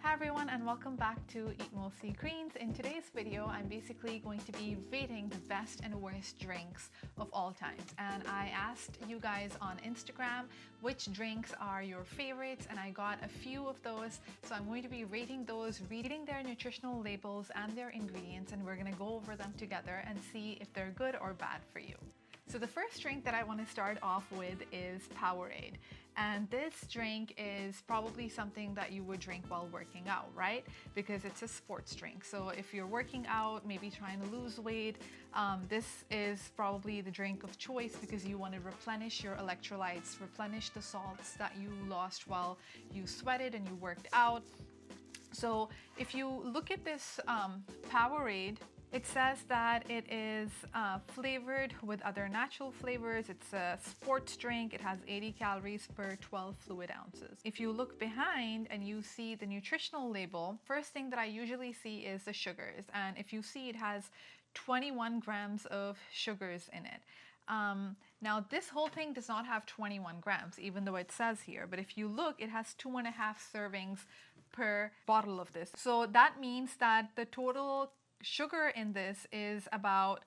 Hi everyone, and welcome back to Eat Mostly Greens. In today's video, I'm basically going to be rating the best and worst drinks of all times. And I asked you guys on Instagram which drinks are your favorites, and I got a few of those. So I'm going to be rating those, reading their nutritional labels and their ingredients, and we're gonna go over them together and see if they're good or bad for you. So the first drink that I want to start off with is Powerade. And this drink is probably something that you would drink while working out, right? Because it's a sports drink. So if you're working out, maybe trying to lose weight, this is probably the drink of choice because you want to replenish your electrolytes, replenish the salts that you lost while you sweated and you worked out. So if you look at this Powerade, it says that it is flavored with other natural flavors. It's a sports drink. It has 80 calories per 12 fluid ounces. If you look behind and you see the nutritional label, first thing that I usually see is the sugars. And if you see, it has 21 grams of sugars in it. Now this whole thing does not have 21 grams, even though it says here, but if you look, it has 2.5 servings per bottle of this. So that means that the total sugar in this is about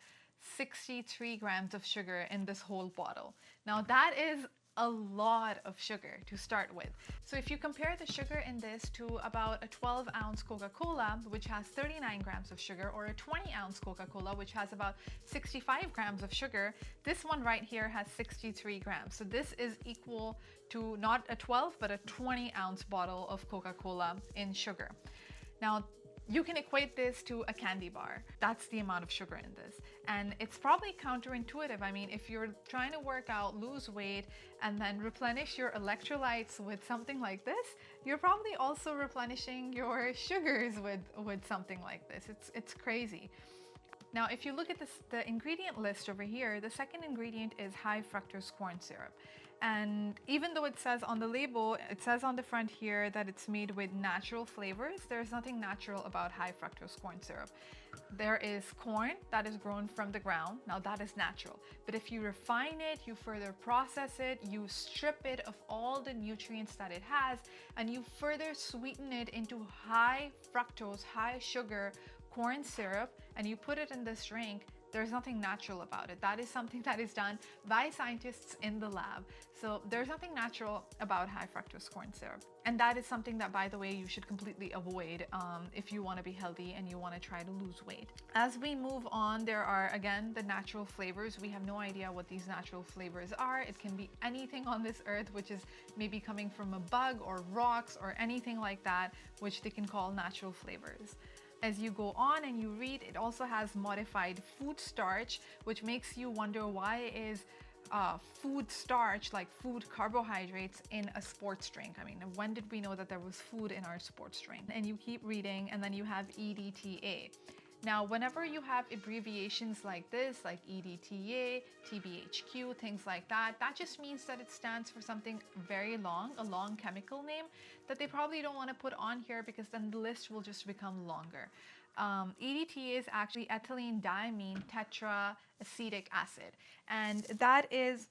63 grams of sugar in this whole bottle. Now that is a lot of sugar to start with. So if you compare the sugar in this to about a 12-ounce Coca-Cola, which has 39 grams of sugar, or a 20-ounce Coca-Cola, which has about 65 grams of sugar, this one right here has 63 grams. So this is equal to not a 12, but a 20-ounce bottle of Coca-Cola in sugar. Now, you can equate this to a candy bar. That's the amount of sugar in this. And it's probably counterintuitive. I mean, if you're trying to work out, lose weight, and then replenish your electrolytes with something like this, you're probably also replenishing your sugars with something like this. It's crazy. Now, if you look at the ingredient list over here, the second ingredient is high fructose corn syrup. And even though it says on the label, it says on the front here that it's made with natural flavors, there's nothing natural about high fructose corn syrup. There is corn that is grown from the ground. Now that is natural. But if you refine it, you further process it, you strip it of all the nutrients that it has, and you further sweeten it into high fructose, high sugar corn syrup, and you put it in this drink, there's nothing natural about it. That is something that is done by scientists in the lab. So there's nothing natural about high fructose corn syrup. And that is something that, by the way, you should completely avoid if you want to be healthy and you want to try to lose weight. As we move on, there are, again, the natural flavors. We have no idea what these natural flavors are. It can be anything on this earth, which is maybe coming from a bug or rocks or anything like that, which they can call natural flavors. As you go on and you read, it also has modified food starch, which makes you wonder why is food starch, like food carbohydrates, in a sports drink. I mean, when did we know that there was food in our sports drink? And you keep reading, and then you have EDTA. Now, whenever you have abbreviations like this, like EDTA, TBHQ, things like that, that just means that it stands for something very long, a long chemical name that they probably don't want to put on here because then the list will just become longer. EDTA is actually ethylene diamine tetraacetic acid, and that is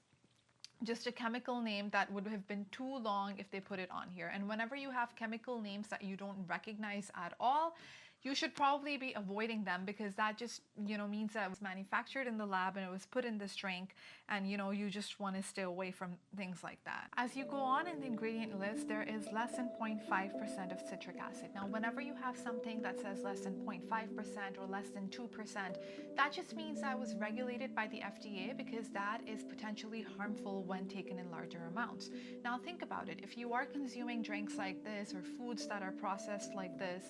just a chemical name that would have been too long if they put it on here. And whenever you have chemical names that you don't recognize at all, you should probably be avoiding them because that just, means that it was manufactured in the lab and it was put in this drink and you just want to stay away from things like that. As you go on in the ingredient list, there is less than 0.5% of citric acid. Now, whenever you have something that says less than 0.5% or less than 2%, that just means that it was regulated by the FDA, because that is potentially harmful when taken in larger amounts. Now, think about it. If you are consuming drinks like this or foods that are processed like this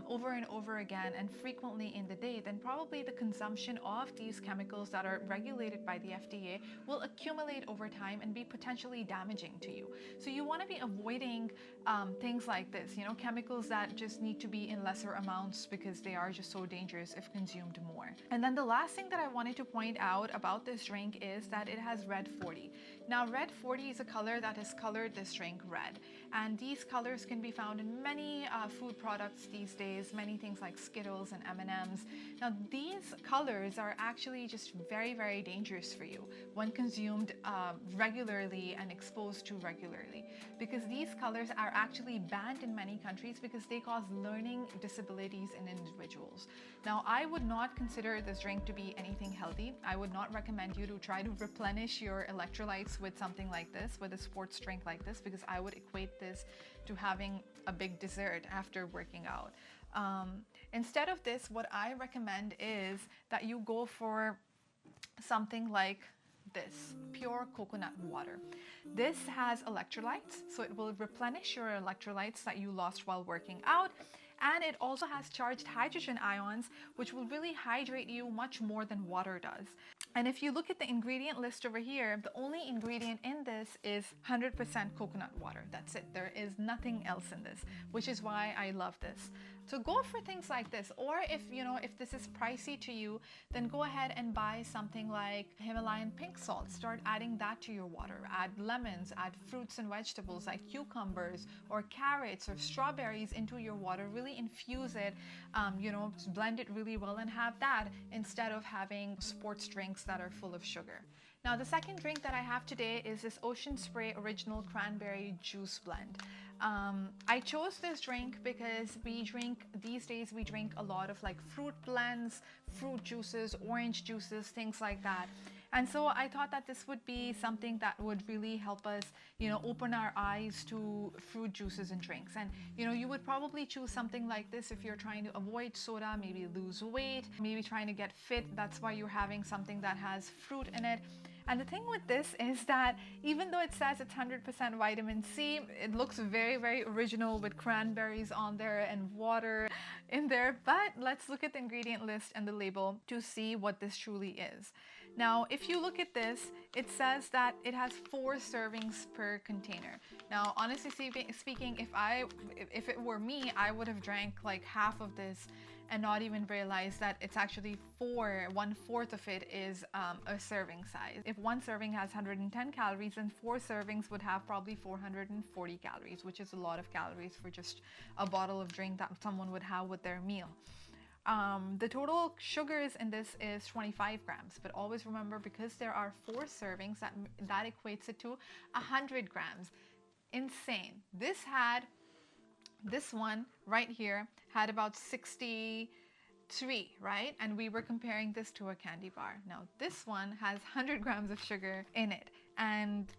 over and over again and frequently in the day, then probably the consumption of these chemicals that are regulated by the FDA will accumulate over time and be potentially damaging to you. So you want to be avoiding things like this, chemicals that just need to be in lesser amounts because they are just so dangerous if consumed more. And then the last thing that I wanted to point out about this drink is that it has red 40. Now, red 40 is a color that has colored this drink red, and these colors can be found in many food products these days, many things like Skittles and M&Ms. Now, these colors are actually just very, very dangerous for you when consumed regularly and exposed to regularly, because these colors are actually banned in many countries because they cause learning disabilities in individuals. Now, I would not consider this drink to be anything healthy. I would not recommend you to try to replenish your electrolytes with something like this, with a sports drink like this, because I would equate this to having a big dessert after working out. Instead of this, what I recommend is that you go for something like this, pure coconut water. This has electrolytes, so it will replenish your electrolytes that you lost while working out. And it also has charged hydrogen ions, which will really hydrate you much more than water does. And if you look at the ingredient list over here, the only ingredient in this is 100% coconut water. That's it. There is nothing else in this, which is why I love this. So go for things like this. Or if this is pricey to you, then go ahead and buy something like Himalayan pink salt. Start adding that to your water. Add lemons, add fruits and vegetables like cucumbers or carrots or strawberries into your water. Really infuse it, blend it really well and have that instead of having sports drinks that are full of sugar. Now, the second drink that I have today is this Ocean Spray Original Cranberry Juice Blend. I chose this drink because these days we drink a lot of like fruit blends, fruit juices, orange juices, things like that. And so I thought that this would be something that would really help us, open our eyes to fruit juices and drinks. And, you would probably choose something like this if you're trying to avoid soda, maybe lose weight, maybe trying to get fit. That's why you're having something that has fruit in it. And the thing with this is that even though it says it's 100% vitamin C, it looks very, very original with cranberries on there and water in there. But let's look at the ingredient list and the label to see what this truly is. Now, if you look at this, it says that it has 4 servings per container. Now, honestly speaking, if it were me, I would have drank like half of this and not even realize that it's actually 1/4 of it is a serving size. If one serving has 110 calories, then 4 servings would have probably 440 calories, which is a lot of calories for just a bottle of drink that someone would have with their meal. The total sugars in this is 25 grams, but always remember, because there are 4 servings, that equates it to 100 grams. Insane. This one right here had about 63, right? And we were comparing this to a candy bar. Now this one has 100 grams of sugar in it, and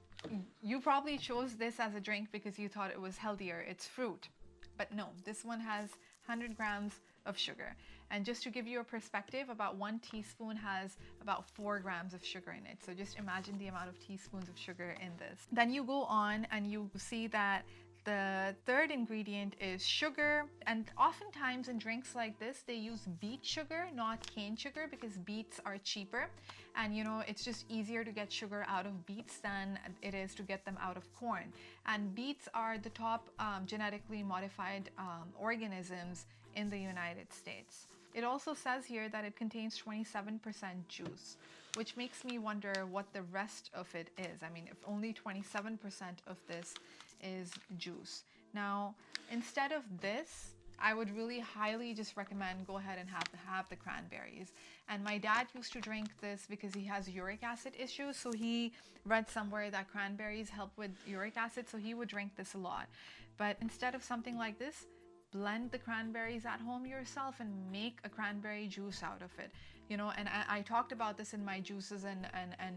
you probably chose this as a drink because you thought it was healthier. It's fruit. But no, this one has 100 grams of sugar. And just to give you a perspective, about 1 teaspoon has about 4 grams of sugar in it. So just imagine the amount of teaspoons of sugar in this. Then you go on and you see that the third ingredient is sugar, and oftentimes in drinks like this they use beet sugar, not cane sugar, because beets are cheaper, and it's just easier to get sugar out of beets than it is to get them out of corn. And beets are the top genetically modified organisms in the United States. It also says here that it contains 27% juice, which makes me wonder what the rest of it is. I mean, if only 27% of this is juice. Now, instead of this, I would really highly just recommend go ahead and have the cranberries. And my dad used to drink this because he has uric acid issues, so he read somewhere that cranberries help with uric acid, so he would drink this a lot. But instead of something like this, blend the cranberries at home yourself and make a cranberry juice out of it. you know, and I talked about this in my juices and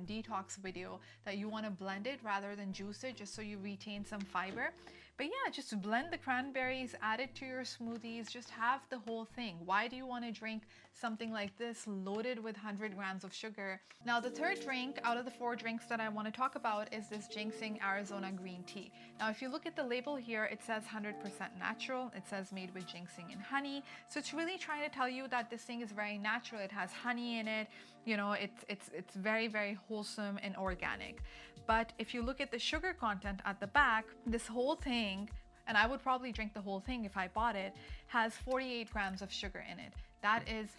detox video, that you want to blend it rather than juice it, just so you retain some fiber. But yeah, just blend the cranberries, add it to your smoothies, just have the whole thing. Why do you want to drink something like this loaded with 100 grams of sugar? Now, the third drink out of the 4 drinks that I want to talk about is this Jinxing Arizona green tea. Now, if you look at the label here, it says 100% natural. It says made with ginseng and honey. So it's really trying to tell you that this thing is very natural. It has honey in it. You know, it's very, very wholesome and organic. But if you look at the sugar content at the back, this whole thing, and I would probably drink the whole thing if I bought it, has 48 grams of sugar in it. That is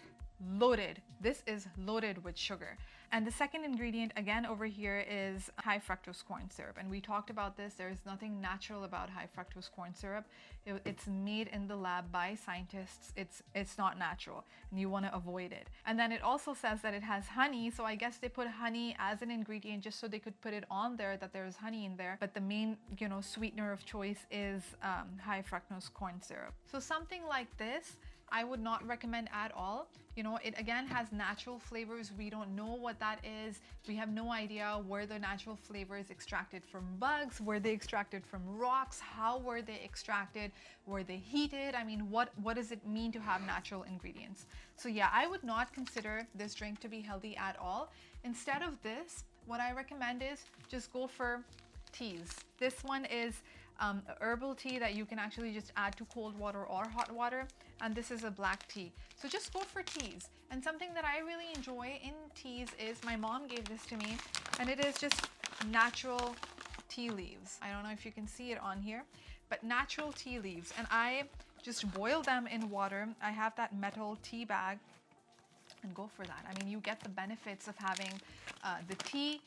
loaded. This is loaded with sugar. And the second ingredient again over here is high fructose corn syrup. And we talked about this. There's nothing natural about high fructose corn syrup. It's made in the lab by scientists. It's not natural, and you want to avoid it. And then it also says that it has honey. So I guess they put honey as an ingredient just so they could put it on there that there's honey in there. But the main, you know, sweetener of choice is high fructose corn syrup. So something like this, I would not recommend at all. You know, it again has natural flavors. We don't know what that is. We have no idea where the natural flavor is extracted from bugs, were they extracted from rocks, how were they extracted, were they heated? I mean, what does it mean to have natural ingredients? So yeah, I would not consider this drink to be healthy at all. Instead of this, what I recommend is just go for teas. This one is a herbal tea that you can actually just add to cold water or hot water, and this is a black tea. So just go for teas. And something that I really enjoy in teas is, my mom gave this to me, and it is just natural tea leaves. I don't know if you can see it on here, but natural tea leaves, and I just boil them in water. I have that metal tea bag, and go for that. I mean, you get the benefits of having the tea.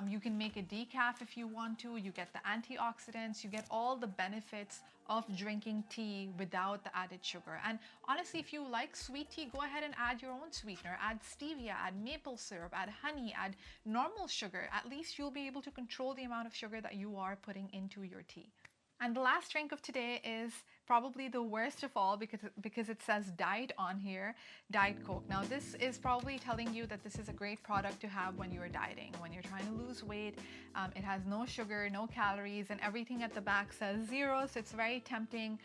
You can make a decaf if you want to. You get the antioxidants. You get all the benefits of drinking tea without the added sugar. And honestly, if you like sweet tea, go ahead and add your own sweetener. Add stevia, add maple syrup, add honey, add normal sugar. At least you'll be able to control the amount of sugar that you are putting into your tea. And the last drink of today is probably the worst of all, because it says diet on here, Diet Coke. Now this is probably telling you that this is a great product to have when you're dieting, when you're trying to lose weight. It has no sugar, no calories, and everything at the back says 0. So it's very tempting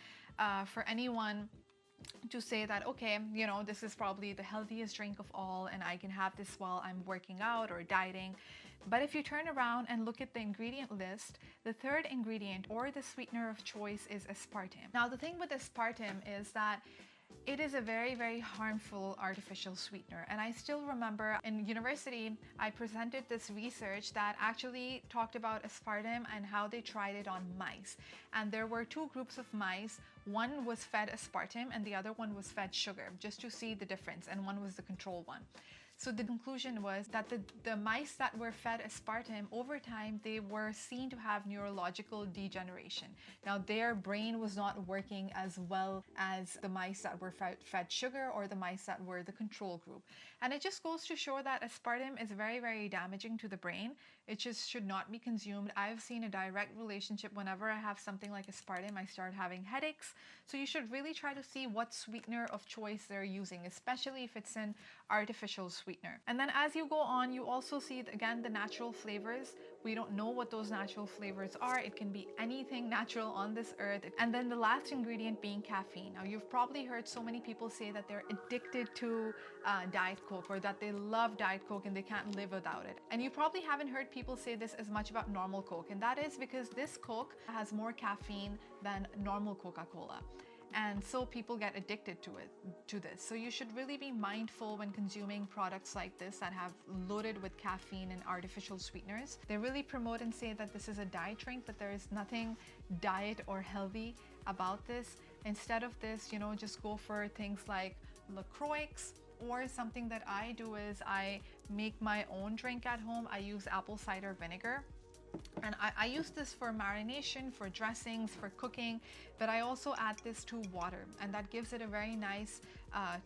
for anyone to say that, okay, you know, this is probably the healthiest drink of all and I can have this while I'm working out or dieting. But if you turn around and look at the ingredient list, the third ingredient or the sweetener of choice is aspartame. Now the thing with aspartame is that it is a very, very harmful artificial sweetener. And I still remember in university, I presented this research that actually talked about aspartame and how they tried it on mice. And there were 2 groups of mice. One was fed aspartame and the other one was fed sugar, just to see the difference. And one was the control one. So the conclusion was that the mice that were fed aspartame, over time, they were seen to have neurological degeneration. Now, their brain was not working as well as the mice that were fed sugar or the mice that were the control group. And it just goes to show that aspartame is very, very damaging to the brain. It just should not be consumed. I've seen a direct relationship. Whenever I have something like aspartame, I start having headaches. So you should really try to see what sweetener of choice they're using, especially if it's an artificial sweetener. And then as you go on, you also see, again, the natural flavors. We don't know what those natural flavors are. It can be anything natural on this earth. And then the last ingredient being caffeine. Now, you've probably heard so many people say that they're addicted to Diet Coke, or that they love Diet Coke and they can't live without it. And you probably haven't heard people say this as much about normal Coke. And that is because this Coke has more caffeine than normal Coca-Cola. And so people get addicted to this. So you should really be mindful when consuming products like this that have loaded with caffeine and artificial sweeteners. They really promote and say that this is a diet drink, but there is nothing diet or healthy about this. Instead of this, you know, just go for things like LaCroix, or something that I do is I make my own drink at home. I use apple cider vinegar. And I use this for marination, for dressings, for cooking, but I also add this to water, and that gives it a very nice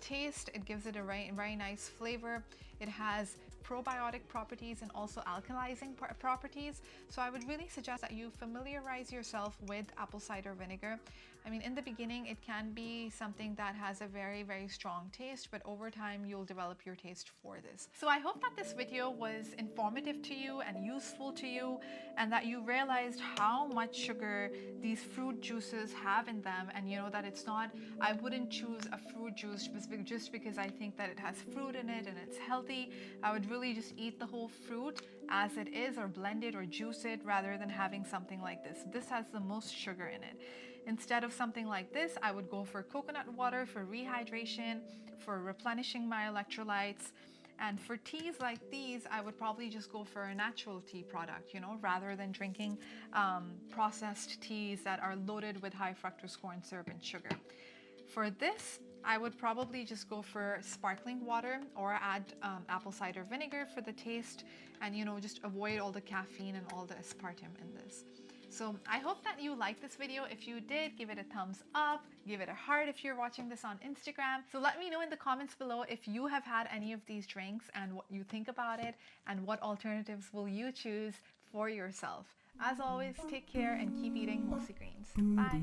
taste. It gives it a very, very nice flavor. It has probiotic properties and also alkalizing properties. So I would really suggest that you familiarize yourself with apple cider vinegar. I mean, in the beginning, it can be something that has a very, very strong taste, but over time, you'll develop your taste for this. So I hope that this video was informative to you and useful to you, and that you realized how much sugar these fruit juices have in them, and you know that it's not, I wouldn't choose a fruit juice just because I think that it has fruit in it and it's healthy. I would really just eat the whole fruit as it is, or blend it or juice it, rather than having something like this. This has the most sugar in it. Instead of something like this, I would go for coconut water for rehydration, for replenishing my electrolytes. And for teas like these, I would probably just go for a natural tea product, you know, rather than drinking processed teas that are loaded with high fructose corn syrup and sugar. For this, I would probably just go for sparkling water, or add apple cider vinegar for the taste, and you know, just avoid all the caffeine and all the aspartame in this. So I hope that you liked this video. If you did, give it a thumbs up, give it a heart if you're watching this on Instagram. So let me know in the comments below if you have had any of these drinks and what you think about it, and what alternatives will you choose for yourself. As always, take care and keep eating mostly greens. Bye.